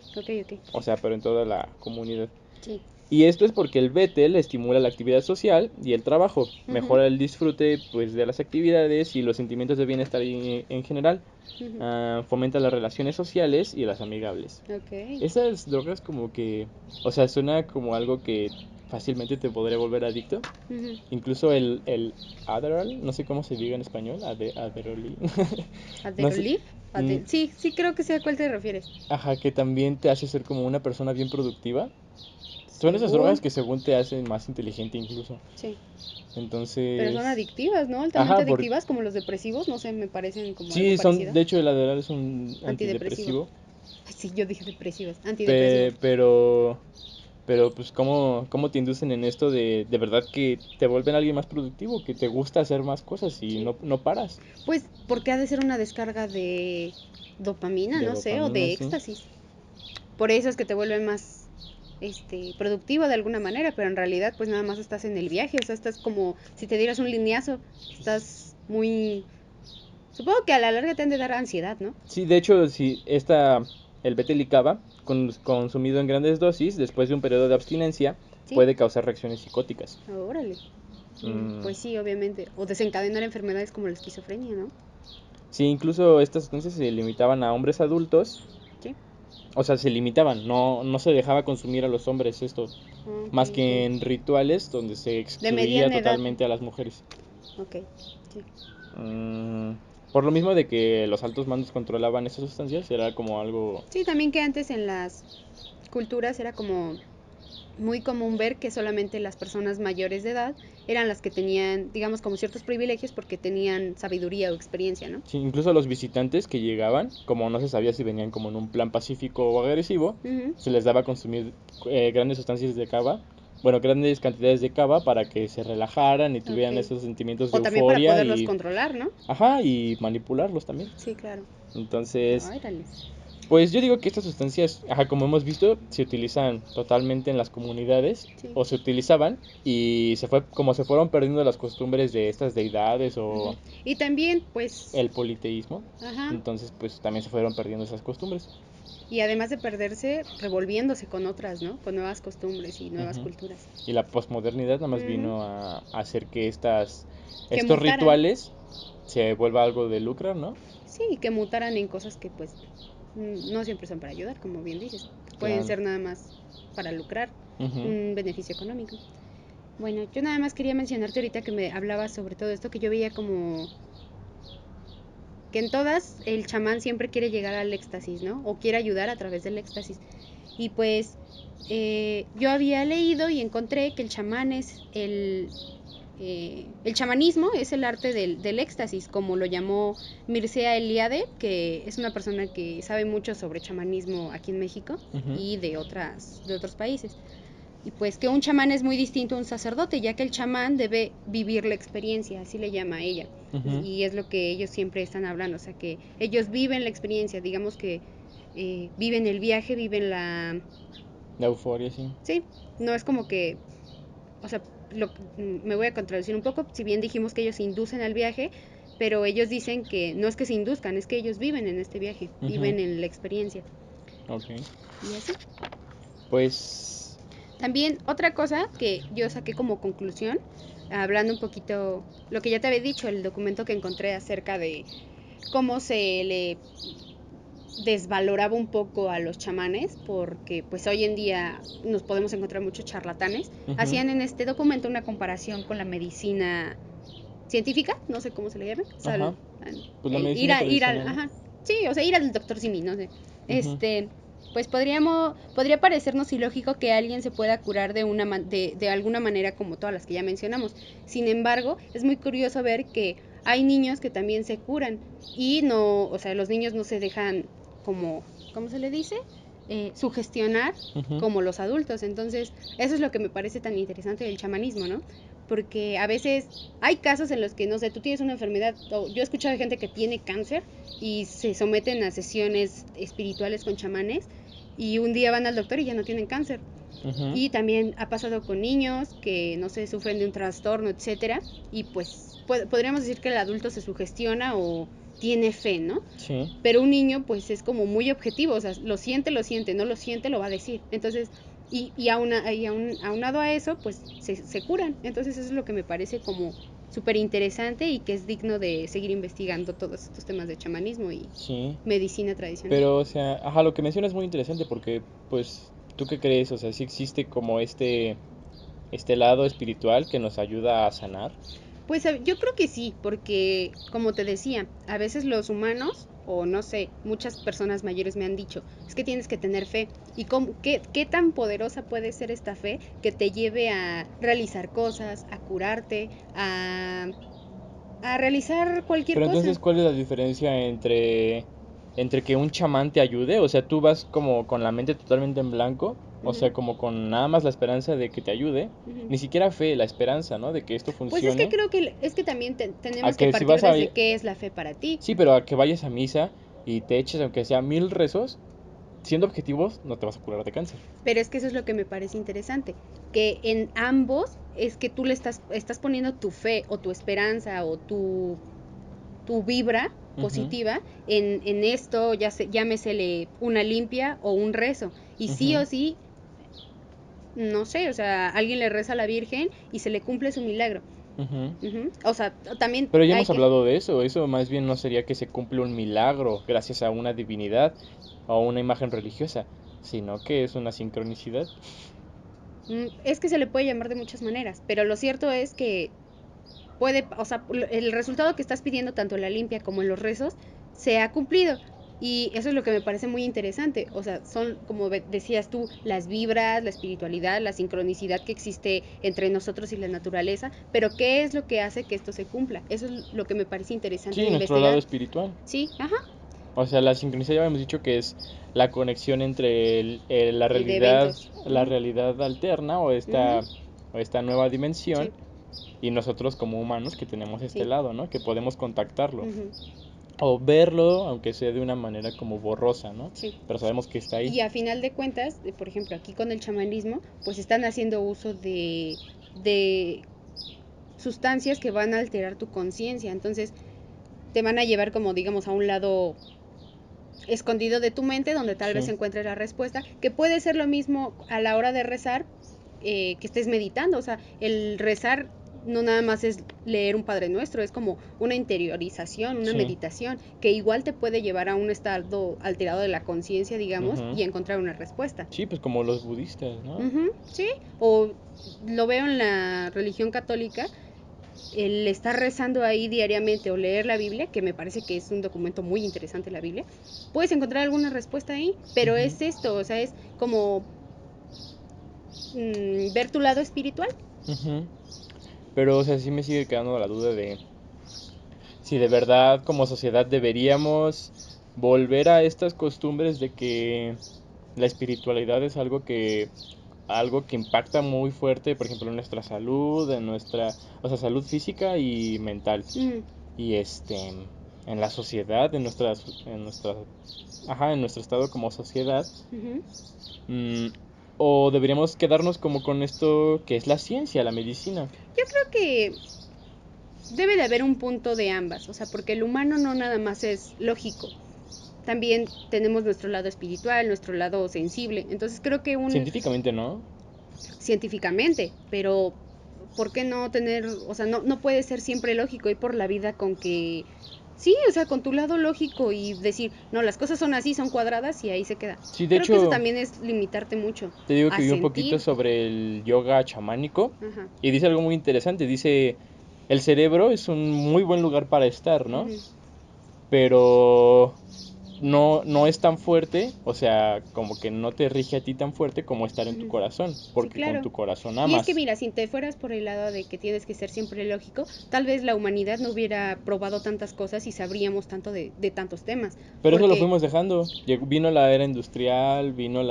O sea, pero en toda la comunidad. Sí. Y esto es porque el betel estimula la actividad social y el trabajo, Ujú, mejora el disfrute pues de las actividades y los sentimientos de bienestar en general, ujú. fomenta las relaciones sociales y las amigables. Ok. Esas drogas como que, o sea, suena como algo que fácilmente te podría volver adicto. Ujú. Incluso el Adderall, no sé cómo se diga en español, Adderall. No sé. ¿Aderolif? mm, Sí, creo que sé a cuál te refieres. Ajá, que también te hace ser como una persona bien productiva. Son esas drogas Según. que según te hacen más inteligente incluso. Sí. Pero son Entonces, adictivas, ¿no? Altamente ajá, adictivas, como los depresivos, no sé, me parecen como algo sí, son, parecido. de hecho el Adderall es un Antidepresivo. antidepresivo, Ay, sí, yo dije depresivas. Antidepresivo. pero pues cómo te inducen en esto de verdad que te vuelven alguien más productivo, que te gusta hacer más cosas y Sí. no paras Pues porque ha de ser una descarga de dopamina, de no sé, o dopamina, de sí. éxtasis. Por eso es que te vuelven más productivo de alguna manera, pero en realidad pues nada más estás en el viaje, o sea, estás como si te dieras un lineazo, estás muy... Supongo que a la larga te han de dar ansiedad, ¿no? Sí, de hecho, si el betelicaba, consumido en grandes dosis, después de un periodo de abstinencia, Sí, puede causar reacciones psicóticas. órale. Mm, Pues sí, obviamente. O desencadenar enfermedades como la esquizofrenia, ¿no? sí, incluso estas sustancias se limitaban a hombres adultos, Sí. o sea, se limitaban, no se dejaba consumir a los hombres esto, Ok, más que en rituales donde se de excluía mediana edad. totalmente a las mujeres. Ok, sí. Mm, por lo mismo de que los altos mandos controlaban esas sustancias, era como algo... Sí, también que antes en las culturas era como muy común ver que solamente las personas mayores de edad eran las que tenían, digamos, como ciertos privilegios porque tenían sabiduría o experiencia, ¿no? Sí, incluso a los visitantes que llegaban, como no se sabía si venían como en un plan pacífico o agresivo, Ujú. se les daba a consumir grandes sustancias de cava, bueno, grandes cantidades de cava para que se relajaran y tuvieran Ok. esos sentimientos de O también para euforia poderlos y, controlar, ¿no? ajá, y manipularlos también. Sí, claro. Entonces, Órale. pues yo digo que estas sustancias, ajá, como hemos visto, se utilizan totalmente en las comunidades Sí. o se utilizaban y como se fueron perdiendo las costumbres de estas deidades o Ujú. Y también, pues, el politeísmo, ajá. entonces pues también se fueron perdiendo esas costumbres. Y además de perderse, revolviéndose con otras, ¿no? Con nuevas costumbres y nuevas Ujú. culturas. Y la posmodernidad nada más Ujú. vino a hacer que Que estos mutaran. rituales se vuelva algo de lucro, ¿no? Sí, que mutaran en cosas que, pues, no siempre son para ayudar, como bien dices. Pueden Claro. ser nada más para lucrar, Ujú. un beneficio económico. Bueno, yo nada más quería mencionarte ahorita que me hablabas sobre todo esto, que yo veía como que en todas el chamán siempre quiere llegar al éxtasis, ¿no? O quiere ayudar a través del éxtasis. Y pues yo había leído y encontré que el chamán es el chamanismo es el arte del éxtasis, como lo llamó Mircea Eliade, que es una persona que sabe mucho sobre chamanismo aquí en México Ujú. y de otros países. Y pues que un chamán es muy distinto a un sacerdote, ya que el chamán debe vivir la experiencia, así le llama a ella. Ujú. Y es lo que ellos siempre están hablando, o sea que ellos viven la experiencia, digamos que viven el viaje, viven la... La euforia, sí. Sí, no es como que, o sea, me voy a contradecir un poco, si bien dijimos que ellos inducen al viaje, pero ellos dicen que no es que se induzcan, es que ellos viven en este viaje, Ujú. viven en la experiencia. Ok. Y así. Pues... También otra cosa que yo saqué como conclusión, hablando un poquito, lo que ya te había dicho, el documento que encontré acerca de cómo se le desvaloraba un poco a los chamanes, porque pues hoy en día nos podemos encontrar muchos charlatanes, Ujú. hacían en este documento una comparación con la medicina científica, no sé cómo se le llama, o sea, Ajá. Pues la ir medicina al, tradicional, ¿no? ajá, sí, o sea, ir al doctor Simi, no sé, Ujú. pues podría parecernos ilógico que alguien se pueda curar de alguna manera como todas las que ya mencionamos. Sin embargo, es muy curioso ver que hay niños que también se curan y no, o sea, los niños no se dejan como, ¿cómo se le dice? Sugestionar Ujú. como los adultos. Entonces, eso es lo que me parece tan interesante del chamanismo, ¿no? Porque a veces hay casos en los que, no sé, tú tienes una enfermedad, o yo he escuchado de gente que tiene cáncer y se someten a sesiones espirituales con chamanes y un día van al doctor y ya no tienen cáncer. Ujú. Y también ha pasado con niños que, no sé, sufren de un trastorno, etcétera, y pues podríamos decir que el adulto se sugestiona o tiene fe, ¿no? Sí. Pero un niño pues es como muy objetivo, o sea, lo siente, no lo siente, lo va a decir. Entonces, aunado a eso, pues se curan. Entonces eso es lo que me parece como súper interesante y que es digno de seguir investigando todos estos temas de chamanismo y Sí. medicina tradicional. Pero, o sea, ajá, lo que mencionas es muy interesante porque, pues, ¿tú qué crees? O sea, sí existe como este lado espiritual que nos ayuda a sanar. Pues yo creo que sí, porque como te decía, a veces los humanos, o no sé, muchas personas mayores me han dicho, es que tienes que tener fe. ¿Y qué tan poderosa puede ser esta fe que te lleve a realizar cosas, a curarte, a realizar cualquier Pero cosa? entonces, ¿cuál es la diferencia entre que un chamán te ayude? O sea, tú vas como con la mente totalmente en blanco, o sea, Ujú, como con nada más la esperanza de que te ayude, ujú. ni siquiera fe, la esperanza, ¿no? De que esto Pues es que funcione. creo que es que también A tenemos que que si partir vas a... desde qué es la fe para ti. Sí, pero a que vayas a misa y te eches, aunque sea 1000 rezos, siendo objetivos, no te vas a curar de cáncer. Pero es que eso es lo que me parece interesante, que en ambos es que tú le estás poniendo tu fe o tu esperanza o tu vibra Ujú, positiva en esto, llámesele una limpia o un rezo. Y sí ujú, o sí, no sé, o sea, alguien le reza a la Virgen y se le cumple su milagro. ujú. Ujú. O sea, también Pero ya hay hemos que... hablado de eso. Eso más bien no sería que se cumple un milagro gracias a una divinidad o una imagen religiosa, sino que es una sincronicidad. Es que se le puede llamar de muchas maneras, pero lo cierto es que o sea, el resultado que estás pidiendo tanto en la limpia como en los rezos se ha cumplido. Y eso es lo que me parece muy interesante. O sea, son, como decías tú, las vibras, la espiritualidad, la sincronicidad que existe entre nosotros y la naturaleza. Pero ¿qué es lo que hace que esto se cumpla? Eso es lo que me parece interesante de Sí, nuestro lado investigar. espiritual. Sí, ajá. O sea, la sincronicidad ya hemos dicho que es la conexión entre De eventos. la realidad alterna Ujú, o esta nueva dimensión sí, y nosotros como humanos que tenemos este sí. lado, ¿no? Que podemos contactarlo. Ujú, O verlo, aunque sea de una manera como borrosa, ¿no? sí. Pero sabemos que está ahí. Y a final de cuentas, por ejemplo, aquí con el chamanismo, pues están haciendo uso de sustancias que van a alterar tu conciencia. Entonces, te van a llevar como, digamos, a un lado escondido de tu mente donde tal vez Sí. encuentres la respuesta, que puede ser lo mismo a la hora de rezar, que estés meditando. O sea, el rezar no nada más es leer un Padre Nuestro, es como una interiorización, una Sí. meditación, que igual te puede llevar a un estado alterado de la conciencia, digamos, Ujú. y encontrar una respuesta. Sí, pues como los budistas, ¿no? Sí, o lo veo en la religión católica, el estar rezando ahí diariamente o leer la Biblia, que me parece que es un documento muy interesante la Biblia, puedes encontrar alguna respuesta ahí, pero Ujú. es esto, o sea, es como ver tu lado espiritual. Ujú. Pero, o sea, sí me sigue quedando la duda de si de verdad como sociedad deberíamos volver a estas costumbres de que la espiritualidad es algo que impacta muy fuerte, por ejemplo, en nuestra salud, o sea, salud física y mental. Mm, Y en la sociedad, en nuestro estado como sociedad, ujú. mm, o deberíamos quedarnos como con esto que es la ciencia, la medicina. Yo creo que debe de haber un punto de ambas, o sea, porque el humano no nada más es lógico, también tenemos nuestro lado espiritual, nuestro lado sensible, entonces creo que Científicamente, ¿no? científicamente, pero ¿por qué no tener, o sea, no puede ser siempre lógico ir por la vida con que, sí, o sea, con tu lado lógico y decir, no, las cosas son así, son cuadradas y ahí se queda? Sí, de Creo que eso hecho, también es limitarte mucho te digo que a vi un poquito sentir, sobre el yoga chamánico ajá, y dice algo muy interesante. Dice, el cerebro es un muy buen lugar para estar, ¿no? ujú, Pero no es tan fuerte, o sea, como que no te rige a ti tan fuerte como estar en tu ujú. corazón, Sí, porque con claro. tu corazón Y es que amas. mira, si te fueras por el lado de que tienes que ser siempre lógico, tal vez la humanidad no hubiera probado tantas cosas y sabríamos tanto de tantos temas. Pero eso lo Porque, fuimos dejando. Vino la era industrial, vino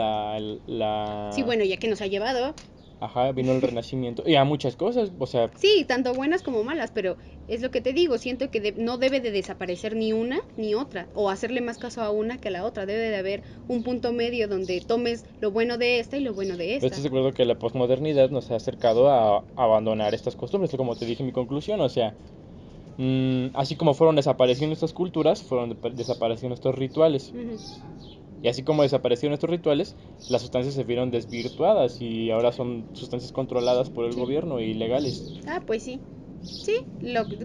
sí, bueno, ya que nos ha llevado, Ajá, vino el Renacimiento y a muchas cosas, o sea, Sí, tanto buenas como malas, pero es lo que te digo, siento que no debe de desaparecer ni una ni otra, o hacerle más caso a una que a la otra, debe de haber un punto medio donde tomes lo bueno de esta y lo bueno de pero esta. estás de acuerdo que la posmodernidad nos ha acercado a abandonar estas costumbres, como te dije en mi conclusión, o sea, así como fueron desapareciendo estas culturas, fueron desapareciendo estos rituales. Ujú. Y así como desaparecieron estos rituales, las sustancias se vieron desvirtuadas y ahora son sustancias controladas por el Sí. gobierno y legales. Ah, pues sí. Sí,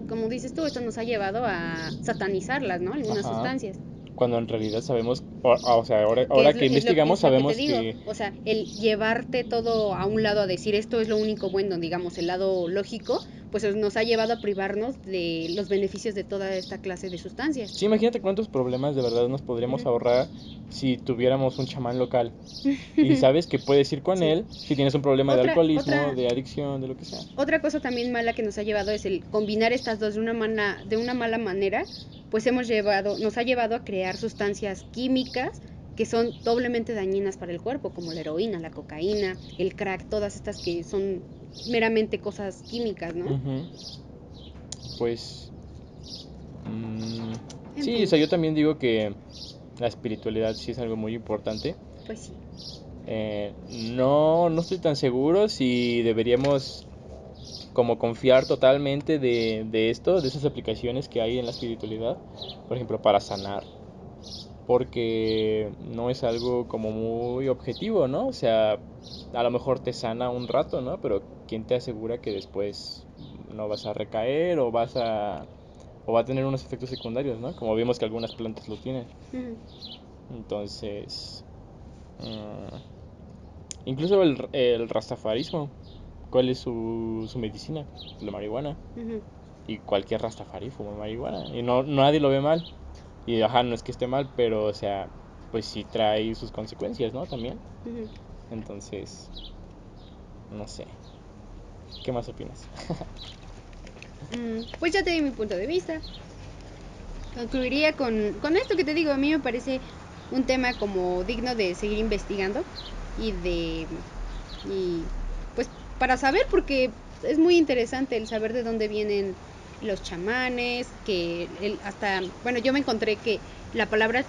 como dices tú, esto nos ha llevado a satanizarlas, ¿no? Algunas Ajá. sustancias. Cuando en realidad sabemos, o sea, Que ahora que investigamos es lo que te sabemos digo. que O sea, el llevarte todo a un lado a decir esto es lo único bueno, digamos, el lado lógico, pues nos ha llevado a privarnos de los beneficios de toda esta clase de sustancias. sí, imagínate cuántos problemas de verdad nos podríamos Ujú. ahorrar si tuviéramos un chamán local. Y sabes que puedes ir con Sí. él si tienes un problema de Otra, alcoholismo, otra, de adicción, de lo que sea. otra cosa también mala que nos ha llevado es el combinar estas dos de una mala manera, pues nos ha llevado a crear sustancias químicas que son doblemente dañinas para el cuerpo, como la heroína, la cocaína, el crack, todas estas que son meramente cosas químicas, ¿no? Ujú. Pues En sí, o fin, sea, yo también digo que la espiritualidad sí es algo muy importante. pues sí. No estoy tan seguro si deberíamos como confiar totalmente de esto, de esas aplicaciones que hay en la espiritualidad, por ejemplo, para sanar, porque no es algo como muy objetivo, ¿no? O sea, a lo mejor te sana un rato, ¿no? Pero ¿quién te asegura que después no vas a recaer o va a tener unos efectos secundarios, ¿no? Como vimos que algunas plantas lo tienen. Ujú, Entonces, mm, incluso el rastafarismo, ¿cuál es su medicina? La marihuana. ujú, Y cualquier rastafari fuma marihuana. Y no nadie lo ve mal. Y ajá, no es que esté mal, pero o sea, pues sí trae sus consecuencias, ¿no? También. ujú. Entonces, no sé. ¿Qué más opinas? Pues ya te di mi punto de vista. Concluiría con esto que te digo, a mí me parece un tema como digno de seguir investigando y de y pues para saber porque es muy interesante el saber de dónde vienen los chamanes, que hasta bueno, yo me encontré que la palabra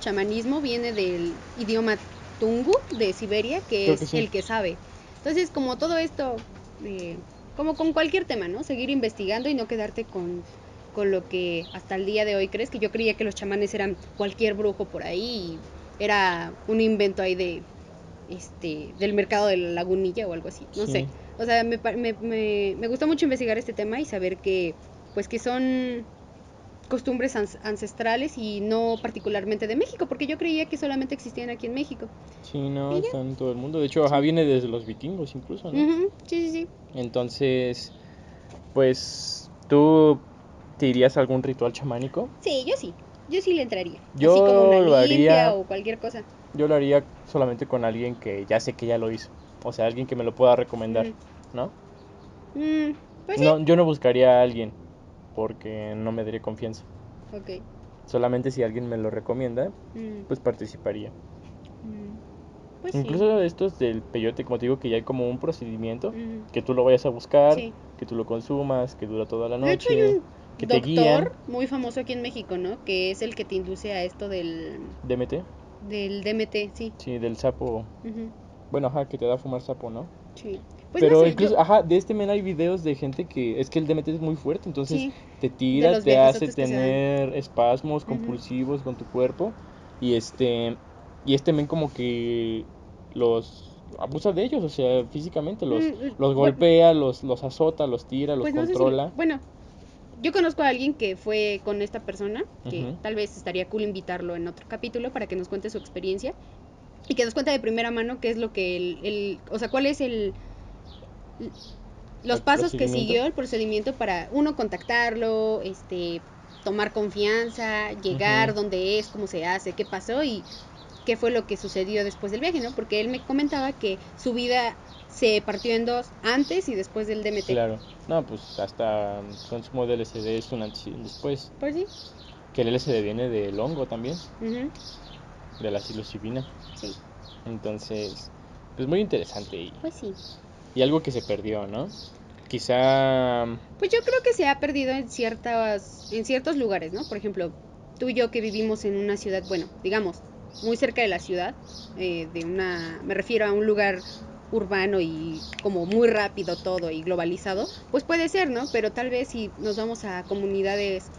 chamanismo viene del idioma Tungu de Siberia, que Creo que es sí. el que sabe. Entonces, como todo esto como con cualquier tema, ¿no? Seguir investigando y no quedarte con lo que hasta el día de hoy crees, que yo creía que los chamanes eran cualquier brujo por ahí y era un invento ahí del mercado de la lagunilla o algo así, no sé. Sí. O sea, me gustó mucho investigar este tema y saber pues que son costumbres ancestrales y no particularmente de México, porque yo creía que solamente existían aquí en México. Sí, no, Y ya, están en todo el mundo. De hecho, ajá, sí. viene desde los vikingos incluso, ¿no? Ujú, sí, sí, sí. Entonces, pues, ¿tú te irías a algún ritual chamánico? Sí, yo sí le entraría, así como una Yo lo limpia haría, o cualquier cosa. yo lo haría solamente con alguien que ya sé que ya lo hizo. O sea, alguien que me lo pueda recomendar, Ujú. ¿no? Pues sí. No, yo no buscaría a alguien porque no me daría confianza. Ok. Solamente si alguien me lo recomienda, Mm, pues participaría. mm, pues sí. Incluso estos del peyote, como te digo, que ya hay como un procedimiento, Ujú, que tú lo vayas a buscar, sí. que tú lo consumas, que dura toda la De hecho, hay noche, un que te guían, doctor muy famoso aquí en México, ¿no? Que es el que te induce a esto DMT, del DMT, sí. sí, del sapo, Ujú, bueno, ajá, que te da a fumar sapo, ¿no? sí. Pues no Pero sé, yo, incluso, ajá, de este men hay videos de gente que, es que el DMT es muy fuerte, entonces sí, te de tira, los te hace viajezotes que se dan. tener espasmos Ujú, compulsivos con tu cuerpo, y y este men como que los abusa de ellos, o sea, físicamente, los bueno, golpea, los azota, los tira, los pues no sé si, controla. bueno, yo conozco a alguien que fue con esta persona, que Ujú, tal vez estaría cool invitarlo en otro capítulo para que nos cuente su experiencia y que nos cuente de primera mano qué es lo que o sea, cuál es los el pasos que procedimiento. siguió el procedimiento para uno contactarlo, tomar confianza, Ujú, llegar, dónde es, cómo se hace, qué pasó y qué fue lo que sucedió después del viaje, ¿no? Porque él me comentaba que su vida se partió en dos antes y después del DMT. claro. No, pues hasta consumo de LSD es un antes y un después. Pues sí. Que el LSD viene del hongo también, Ujú, de la psilocibina. sí. Entonces, pues muy interesante Pues sí. y algo que se perdió, ¿no? Quizá, Pues yo creo que se ha perdido en ciertos lugares, ¿no? Por ejemplo, tú y yo que vivimos en una ciudad, bueno, digamos, muy cerca de la ciudad, me refiero a un lugar urbano y como muy rápido todo y globalizado, pues puede ser, ¿no? Pero tal vez si nos vamos a comunidades,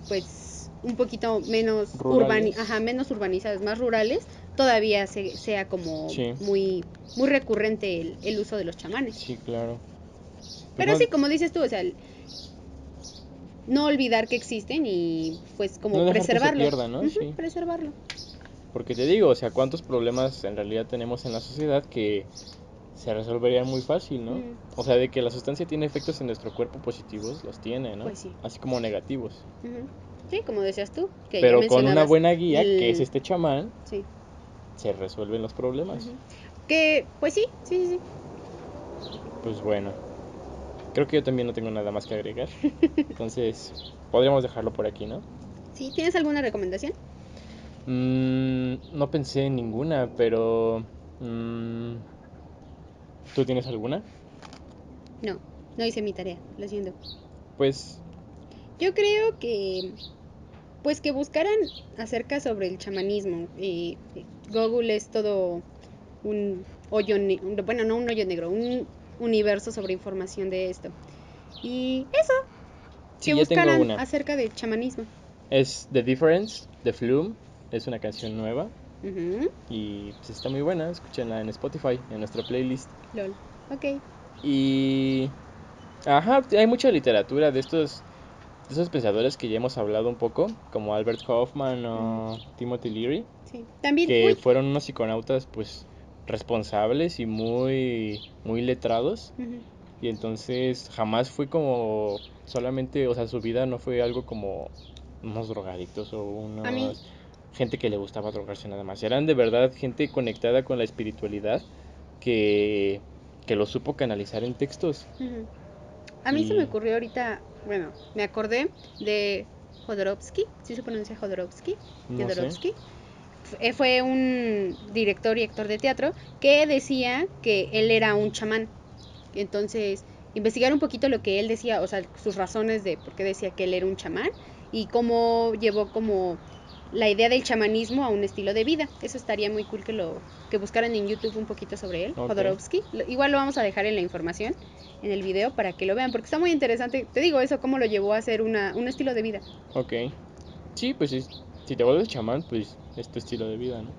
pues un poquito rurales. menos urbanizadas, más rurales, todavía sea como Sí, muy recurrente el uso de los chamanes. sí, claro. Pues Pero no, sí, como dices tú, o sea, no olvidar que existen y pues como no dejar que se preservarlo. pierda, ¿no? Sí. Preservarlo. Porque te digo, o sea, cuántos problemas en realidad tenemos en la sociedad que se resolverían muy fácil, ¿no? Mm, O sea, de que la sustancia tiene efectos en nuestro cuerpo positivos, los tiene, ¿no? pues sí. Así como negativos. Ujú. Sí, como decías tú, que ya Pero con una mencionabas. buena guía, que es este chamán, Sí. se resuelven los problemas. Ujú. Que, pues sí, sí, sí, Pues bueno, creo que yo también no tengo nada más que agregar. Entonces, podríamos dejarlo por aquí, ¿no? sí. ¿Tienes alguna recomendación? No pensé en ninguna, pero... mm, ¿tú tienes alguna? No, no hice mi tarea, lo siento. Pues, Yo creo que, pues que buscaran acerca sobre el chamanismo. Google es todo un bueno, no un hoyo negro, un universo sobre información de esto. Y eso, que sí, ya tengo buscaran una. acerca del chamanismo. Es The Difference, de Flume. Es una canción nueva. Ujú. Y pues está muy buena. Escúchenla en Spotify, en nuestra playlist. Lol. Ok. Y... Ajá, hay mucha literatura de esos pensadores que ya hemos hablado un poco, como Albert Hoffman Ujú. o Timothy Leary, Sí. También, que uy. fueron unos psiconautas pues responsables y muy letrados. Ujú. Y entonces jamás fue como solamente, o sea, su vida no fue algo como unos drogadictos o A mí, unos gente que le gustaba drogarse nada más. Eran de verdad gente conectada con la espiritualidad que, que lo supo canalizar en textos. ujú. A mí se me Y ocurrió ahorita, bueno, me acordé de Jodorowsky, ¿sí se pronuncia Jodorowsky? no sé. Jodorowsky. Fue un director y actor de teatro que decía que él era un chamán. Entonces, investigar un poquito lo que él decía, o sea, sus razones de por qué decía que él era un chamán y cómo llevó como la idea del chamanismo a un estilo de vida. Eso estaría muy cool que buscaran en YouTube un poquito sobre él, Ok, Jodorowsky. Igual lo vamos a dejar en la información, en el video, para que lo vean, porque está muy interesante. Te digo eso, cómo lo llevó a hacer un estilo de vida. ok. Sí, pues si te vuelves chamán, pues es tu estilo de vida, ¿no?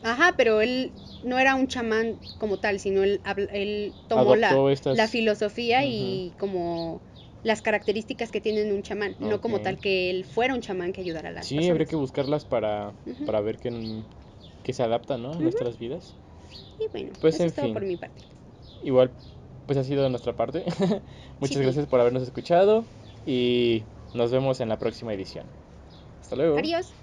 Ajá, pero él no era un chamán como tal, sino él tomó Adoptó la estas... filosofía Ujú, y como las características que tienen un chamán, no como ok. tal que él fuera un chamán que ayudara a las Sí, habría personas. que buscarlas Ujú, para ver que se adaptan, ¿no? A ujú. nuestras vidas. Y bueno, Pues eso en es todo fin, por mi parte. igual pues ha sido de nuestra parte. Muchas Chipi, gracias por habernos escuchado y nos vemos en la próxima edición. Hasta luego. adiós.